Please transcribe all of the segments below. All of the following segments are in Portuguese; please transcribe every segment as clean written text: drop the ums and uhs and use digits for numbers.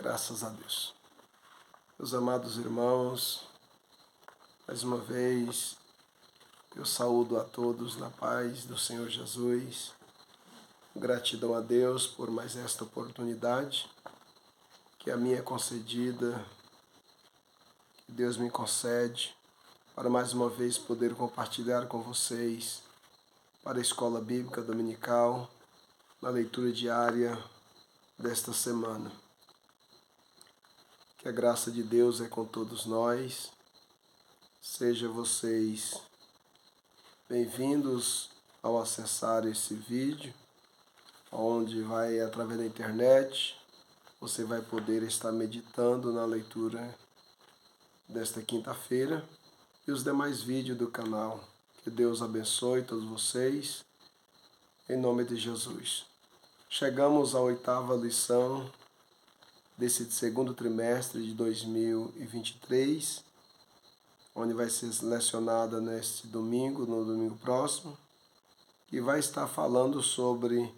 Graças a Deus. Meus amados irmãos, mais uma vez eu saúdo a todos na paz do Senhor Jesus. Gratidão a Deus por mais esta oportunidade que a mim é concedida, que Deus me concede, para mais uma vez poder compartilhar com vocês para a Escola Bíblica Dominical, na leitura diária desta semana. Que a graça de Deus é com todos nós. Sejam vocês bem-vindos ao acessar esse vídeo, onde vai, através da internet, você vai poder estar meditando na leitura desta quinta-feira e os demais vídeos do canal. Que Deus abençoe todos vocês, em nome de Jesus. Chegamos à 8ª lição desse segundo trimestre de 2023, onde vai ser lecionada neste domingo, no domingo próximo, e vai estar falando sobre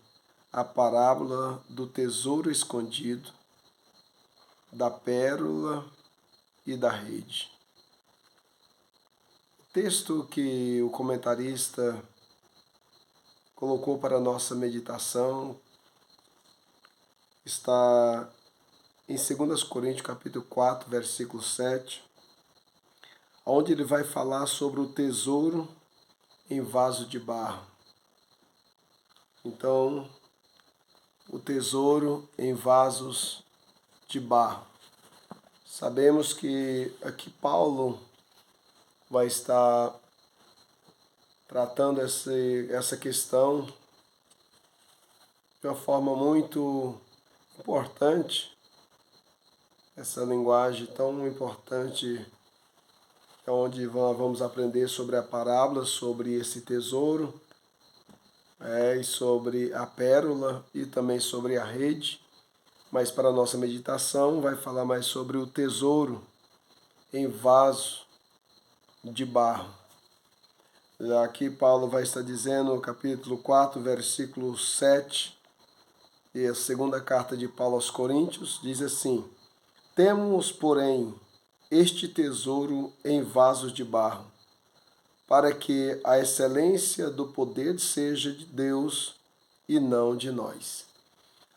a parábola do tesouro escondido, da pérola e da rede. O texto que o comentarista colocou para a nossa meditação está em 2 Coríntios capítulo 4, versículo 7, onde ele vai falar sobre o tesouro em vaso de barro. Então, o tesouro em vasos de barro. Sabemos que aqui Paulo vai estar tratando essa questão de uma forma muito importante, essa linguagem tão importante, onde vamos aprender sobre a parábola, sobre esse tesouro, e sobre a pérola e também sobre a rede. Mas para a nossa meditação vai falar mais sobre o tesouro em vaso de barro. Aqui Paulo vai estar dizendo no capítulo 4, versículo 7, e a segunda carta de Paulo aos Coríntios, diz assim: temos, porém, este tesouro em vasos de barro, para que a excelência do poder seja de Deus e não de nós.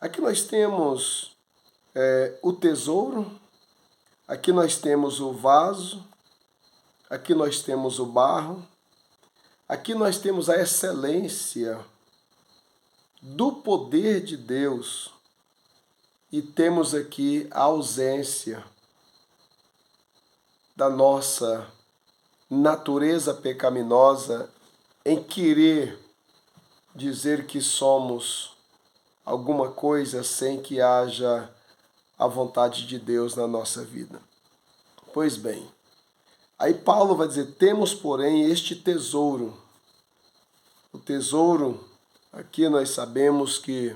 Aqui nós temos o tesouro, aqui nós temos o vaso, aqui nós temos o barro, aqui nós temos a excelência do poder de Deus e temos aqui a ausência da nossa natureza pecaminosa em querer dizer que somos alguma coisa sem que haja a vontade de Deus na nossa vida. Pois bem, aí Paulo vai dizer, temos porém este tesouro. O tesouro, aqui nós sabemos que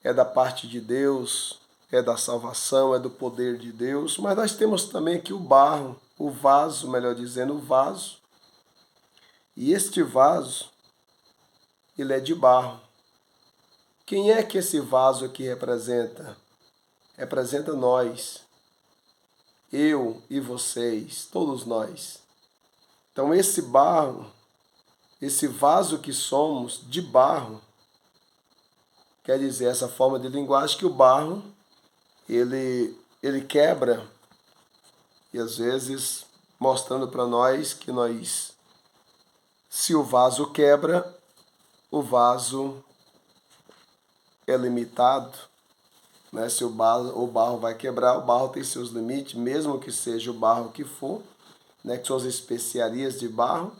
é da parte de Deus, é da salvação, é do poder de Deus, mas nós temos também aqui o barro, o vaso, melhor dizendo, o vaso. E este vaso, ele é de barro. Quem é que esse vaso aqui representa? Representa nós, eu e vocês, todos nós. Então esse barro, esse vaso que somos de barro, quer dizer, essa forma de linguagem que o barro, ele quebra, e às vezes mostrando para nós que se o vaso quebra, o vaso é limitado, né? Se o barro vai quebrar, o barro tem seus limites, mesmo que seja o barro que for, né? Que são as especiarias de barro,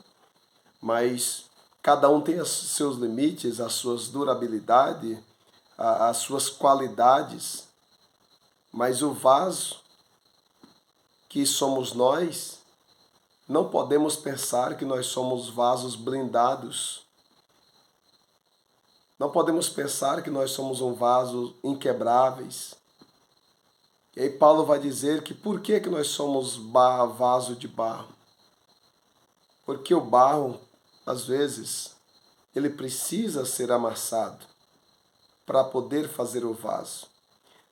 mas cada um tem os seus limites, as suas durabilidades, as suas qualidades, mas o vaso que somos nós, não podemos pensar que nós somos vasos blindados. Não podemos pensar que nós somos um vaso inquebráveis. E aí Paulo vai dizer que por que nós somos vaso de barro? Porque o barro, às vezes, ele precisa ser amassado para poder fazer o vaso.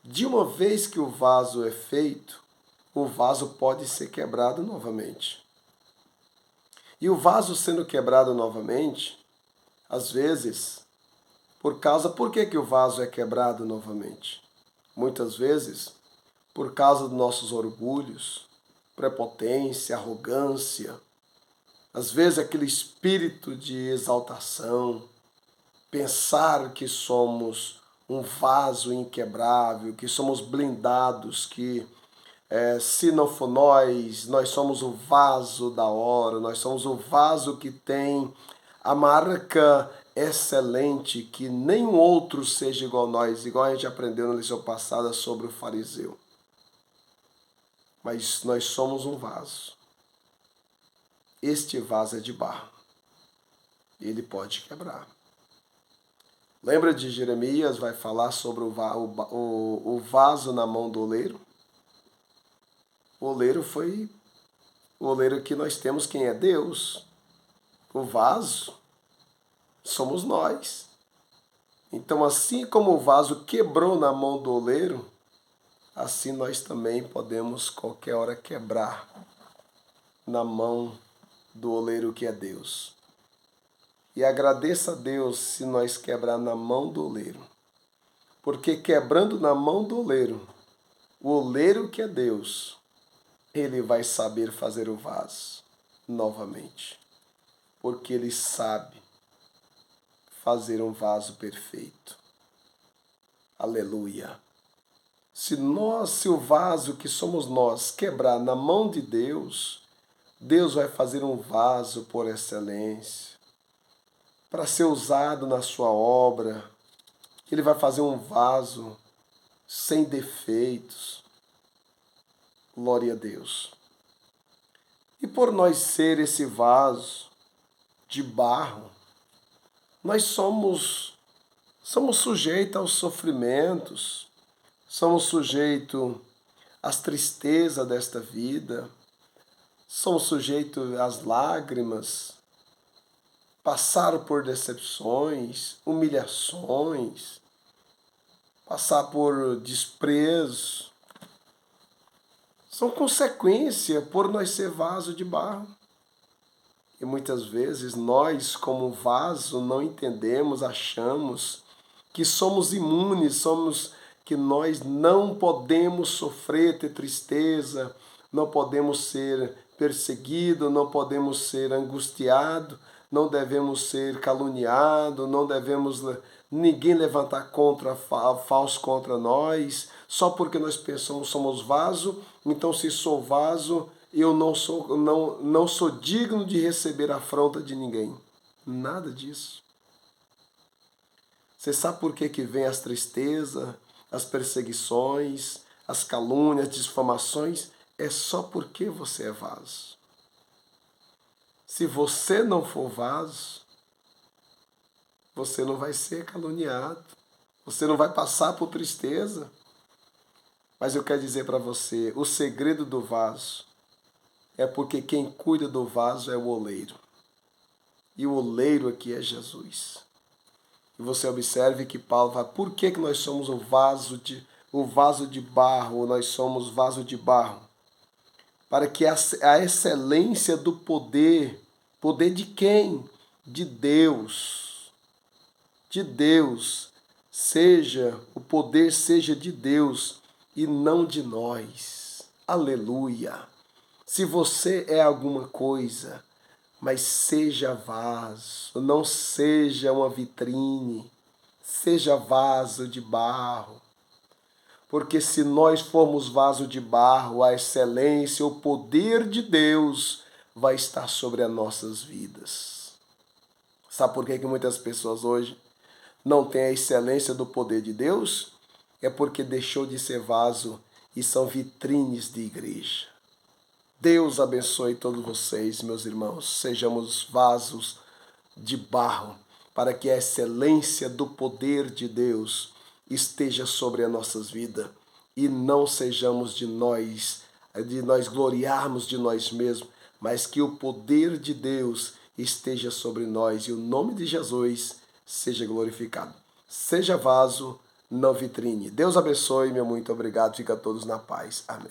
De uma vez que o vaso é feito, o vaso pode ser quebrado novamente. E o vaso sendo quebrado novamente, às vezes, por que o vaso é quebrado novamente? Muitas vezes, por causa dos nossos orgulhos, prepotência, arrogância, às vezes aquele espírito de exaltação, pensar que somos um vaso inquebrável, que somos blindados, que se não for nós somos o vaso da hora, nós somos o vaso que tem a marca excelente, que nenhum outro seja igual a nós, igual a gente aprendeu na lição passada sobre o fariseu. Mas nós somos um vaso. Este vaso é de barro. Ele pode quebrar. Lembra de Jeremias, vai falar sobre o vaso na mão do oleiro? O oleiro foi o oleiro que nós temos, quem é Deus. O vaso somos nós. Então, assim como o vaso quebrou na mão do oleiro, assim nós também podemos qualquer hora quebrar na mão do oleiro que é Deus. E agradeça a Deus se nós quebrar na mão do oleiro. Porque quebrando na mão do oleiro, o oleiro que é Deus, ele vai saber fazer o vaso novamente. Porque ele sabe fazer um vaso perfeito. Aleluia. Se o vaso que somos nós quebrar na mão de Deus, Deus vai fazer um vaso por excelência, para ser usado na sua obra. Ele vai fazer um vaso sem defeitos. Glória a Deus. E por nós ser esse vaso de barro, nós somos sujeitos aos sofrimentos, somos sujeitos às tristezas desta vida, somos sujeitos às lágrimas, passar por decepções, humilhações, passar por desprezo. São consequência por nós ser vaso de barro. E muitas vezes nós, como vaso, não entendemos, achamos que somos imunes, que nós não podemos sofrer, ter tristeza, não podemos ser perseguidos, não podemos ser angustiados, não devemos ser caluniados, não devemos ninguém levantar falso contra nós, só porque nós pensamos somos vaso, então se sou vaso, eu não sou digno de receber afronta de ninguém. Nada disso. Você sabe por que vem as tristezas, as perseguições, as calúnias, as difamações? É só porque você é vaso. Se você não for vaso, você não vai ser caluniado, você não vai passar por tristeza. Mas eu quero dizer para você, o segredo do vaso é porque quem cuida do vaso é o oleiro. E o oleiro aqui é Jesus. E você observe que Paulo fala, por que nós somos o vaso de barro, nós somos vaso de barro? Para que a excelência do poder de quem? De Deus. De Deus. O poder seja de Deus e não de nós. Aleluia. Se você é alguma coisa, mas seja vaso, não seja uma vitrine, seja vaso de barro. Porque se nós formos vaso de barro, a excelência, o poder de Deus vai estar sobre as nossas vidas. Sabe por que muitas pessoas hoje não têm a excelência do poder de Deus? É porque deixou de ser vaso e são vitrines de igreja. Deus abençoe todos vocês, meus irmãos. Sejamos vasos de barro, para que a excelência do poder de Deus esteja sobre as nossas vidas e não sejamos de nós gloriarmos de nós mesmos, mas que o poder de Deus esteja sobre nós e o nome de Jesus seja glorificado. Seja vaso, na vitrine. Deus abençoe, meu muito obrigado. Fica todos na paz. Amém.